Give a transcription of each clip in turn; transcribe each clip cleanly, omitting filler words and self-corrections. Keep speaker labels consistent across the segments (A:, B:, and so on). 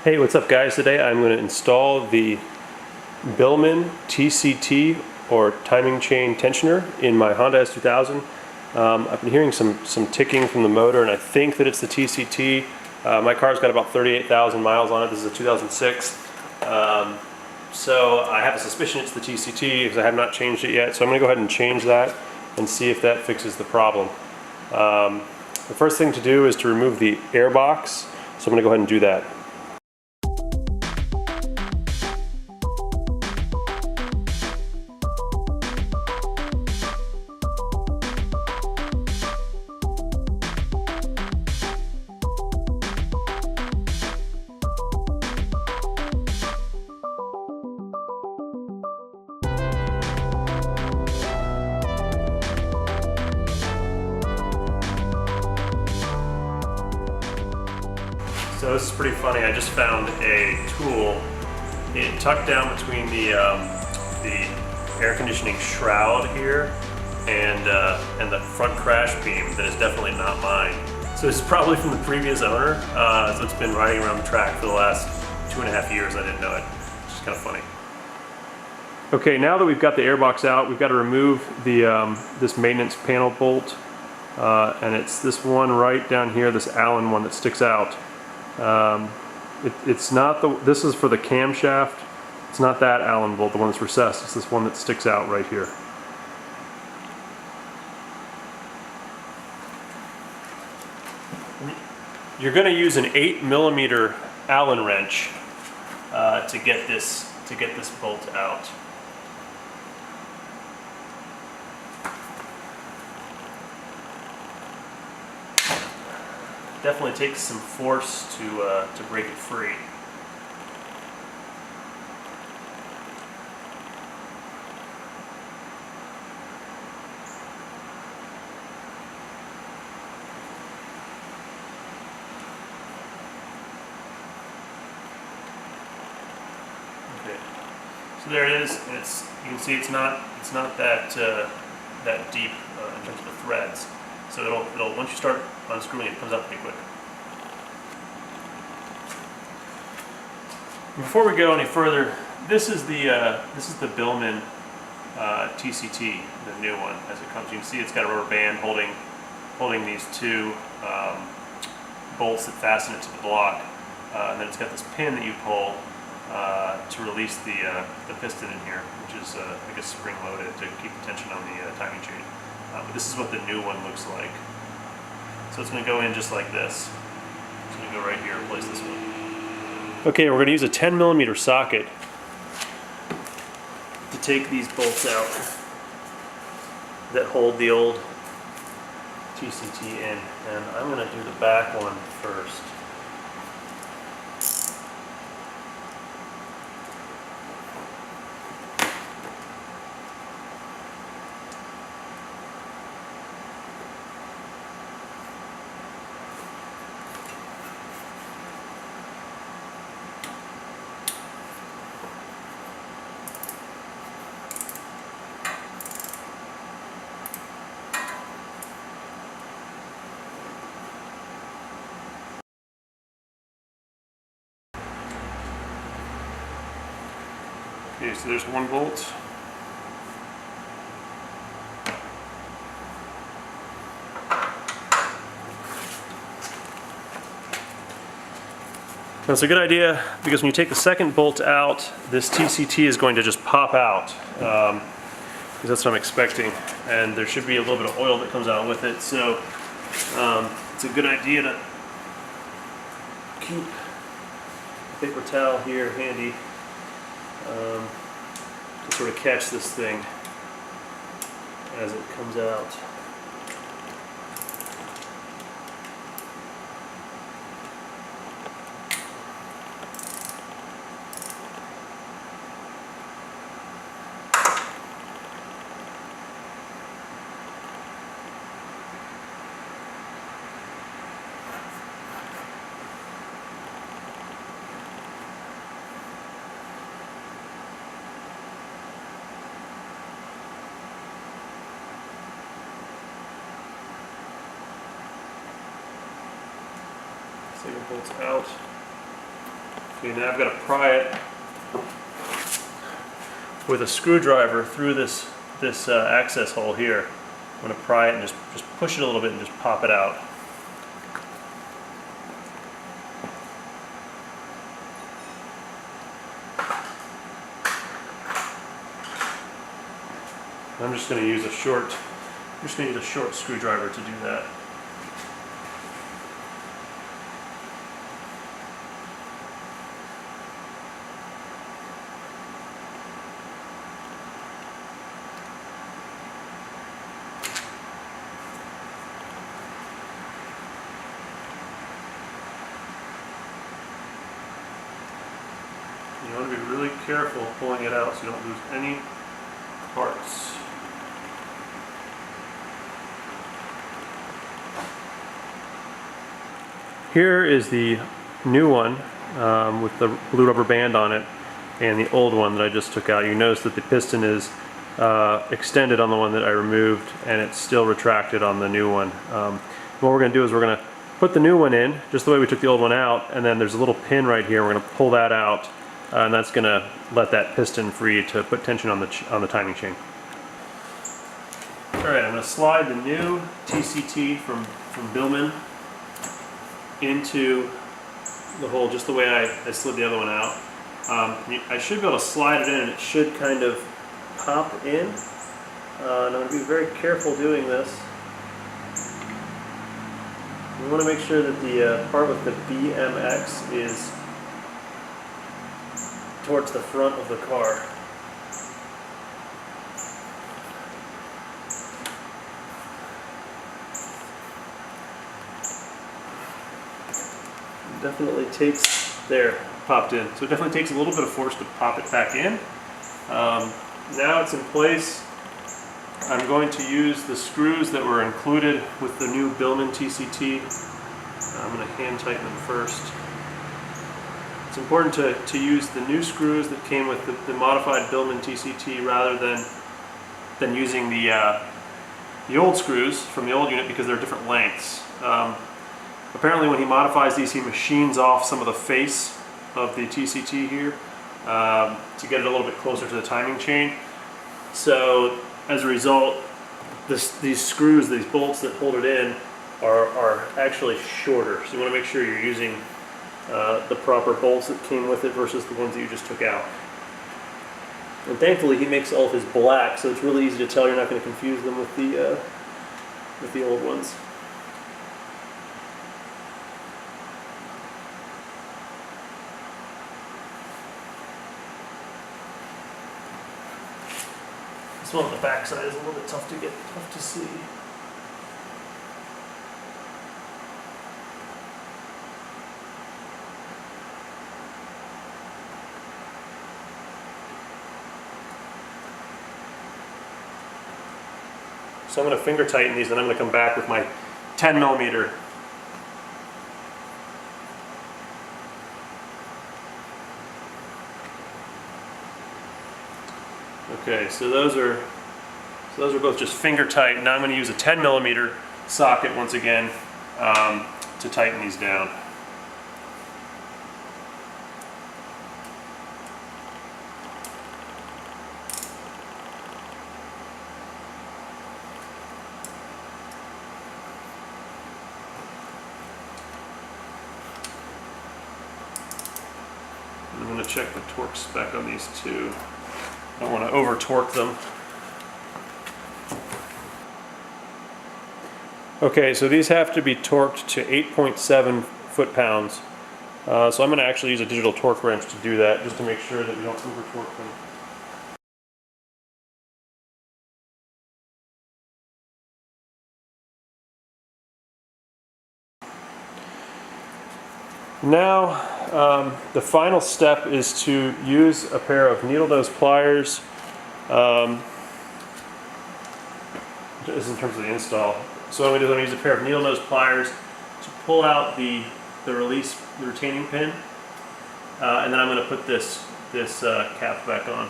A: Hey, what's up guys? Today I'm going to install the Billman TCT or timing chain tensioner in my Honda S2000. I've been hearing some ticking from the motor and I think that it's the TCT. My car's got about 38,000 miles on it. This is a 2006. So I have a suspicion it's the TCT because I have not changed it yet. So I'm going to go ahead and change that and see if that fixes the problem. The first thing to do is to remove the airbox. So I'm going to go ahead and do that. So this is pretty funny. I just found a tool. It tucked down between the air conditioning shroud here and the front crash beam that is definitely not mine. So this is probably from the previous owner. So it's been riding around the track for the last 2.5 years. I didn't know it. It's just kind of funny. Okay, now that we've got the airbox out, we've got to remove the this maintenance panel bolt, and it's this one right down here, this Allen one that sticks out. It's not the, this is for the camshaft. It's not that Allen bolt, the one that's recessed. It's this one that sticks out right here. You're going to use an 8mm Allen wrench to get this bolt out. Definitely takes some force to break it free. Okay, so there it is. And you can see it's not that that deep in terms of the threads. So it'll once you start unscrewing it comes out pretty quick. Before we go any further, this is the Billman TCT, the new one as it comes. You can see it's got a rubber band holding these two bolts that fasten it to the block, and then it's got this pin that you pull to release the piston in here, which is I guess spring loaded to keep the tension on the timing chain. But this is what the new one looks like. So it's going to go in just like this. It's going to go right here and replace this one. Okay, we're going to use a 10mm socket to take these bolts out that hold the old TCT in. And I'm going to do the back one first. Okay, so there's one bolt. Now it's a good idea because when you take the second bolt out, this TCT is going to just pop out because that's what I'm expecting, and there should be a little bit of oil that comes out with it. So it's a good idea to keep a paper towel here handy. To sort of catch this thing as it comes out. Second bolt's out. Okay, now I've got to pry it with a screwdriver through this access hole here. I'm going to pry it and just push it a little bit and just pop it out. I'm just going to use a short screwdriver to do that. You want to be really careful pulling it out so you don't lose any parts. Here is the new one with the blue rubber band on it, and the old one that I just took out. You notice that the piston is extended on the one that I removed, and it's still retracted on the new one. What we're going to do is we're going to put the new one in, just the way we took the old one out, and then there's a little pin right here. We're going to pull that out, and that's going to let that piston free to put tension on the timing chain. Alright, I'm going to slide the new TCT from Billman into the hole just the way I slid the other one out. I should be able to slide it in and it should kind of pop in. And I'm going to be very careful doing this. We want to make sure that the part with the BMX is towards the front of the car. Definitely takes, there, popped in. So it definitely takes a little bit of force to pop it back in. Now it's in place. I'm going to use the screws that were included with the new Billman TCT. I'm going to hand tighten them first. It's important to use the new screws that came with the modified Billman TCT rather than using the old screws from the old unit because they're different lengths. Apparently when he modifies these, he machines off some of the face of the TCT here to get it a little bit closer to the timing chain. So as a result, these screws, these bolts that hold it in are actually shorter. So you want to make sure you're using the proper bolts that came with it versus the ones that you just took out. And thankfully he makes all of his black, so it's really easy to tell. You're not going to confuse them with the old ones. This one on the back side is a little bit tough to see. So I'm going to finger tighten these, and I'm going to come back with my 10 millimeter. Okay, so those are both just finger tight. Now I'm going to use a 10 millimeter socket once again to tighten these down. I'm going to check the torque spec on these two. I don't want to over torque them. Okay, so these have to be torqued to 8.7 foot-pounds. So I'm going to actually use a digital torque wrench to do that, just to make sure that we don't over torque them. Now, the final step is to use a pair of needle nose pliers. This is in terms of the install. So what I'm going to do is use a pair of needle nose pliers to pull out the retaining pin, and then I'm going to put this cap back on.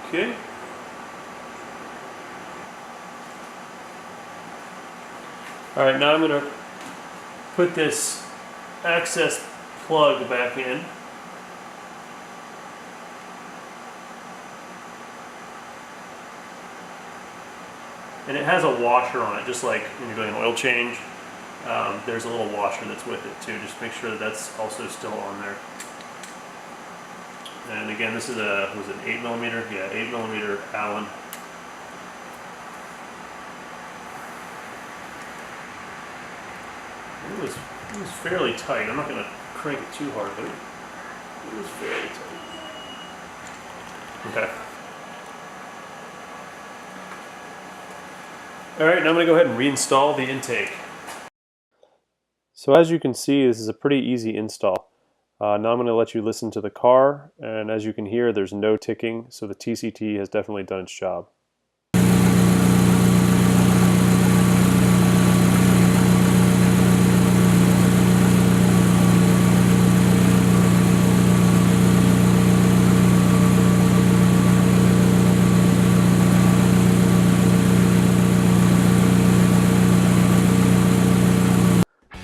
A: Okay, All right, now I'm going to put this access plug back in. And it has a washer on it, just like when you're doing an oil change. There's a little washer that's with it too. Just make sure that that's also still on there. And again, this is was an 8mm? Yeah, 8mm Allen. It was fairly tight. I'm not going to crank it too hard, but it was fairly tight. Okay. Alright, now I'm going to go ahead and reinstall the intake. So as you can see, this is a pretty easy install. Now I'm going to let you listen to the car, and as you can hear, there's no ticking, so the TCT has definitely done its job.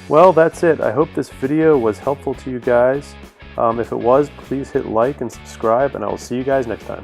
A: Well, that's it. I hope this video was helpful to you guys. If it was, please hit like and subscribe, and I will see you guys next time.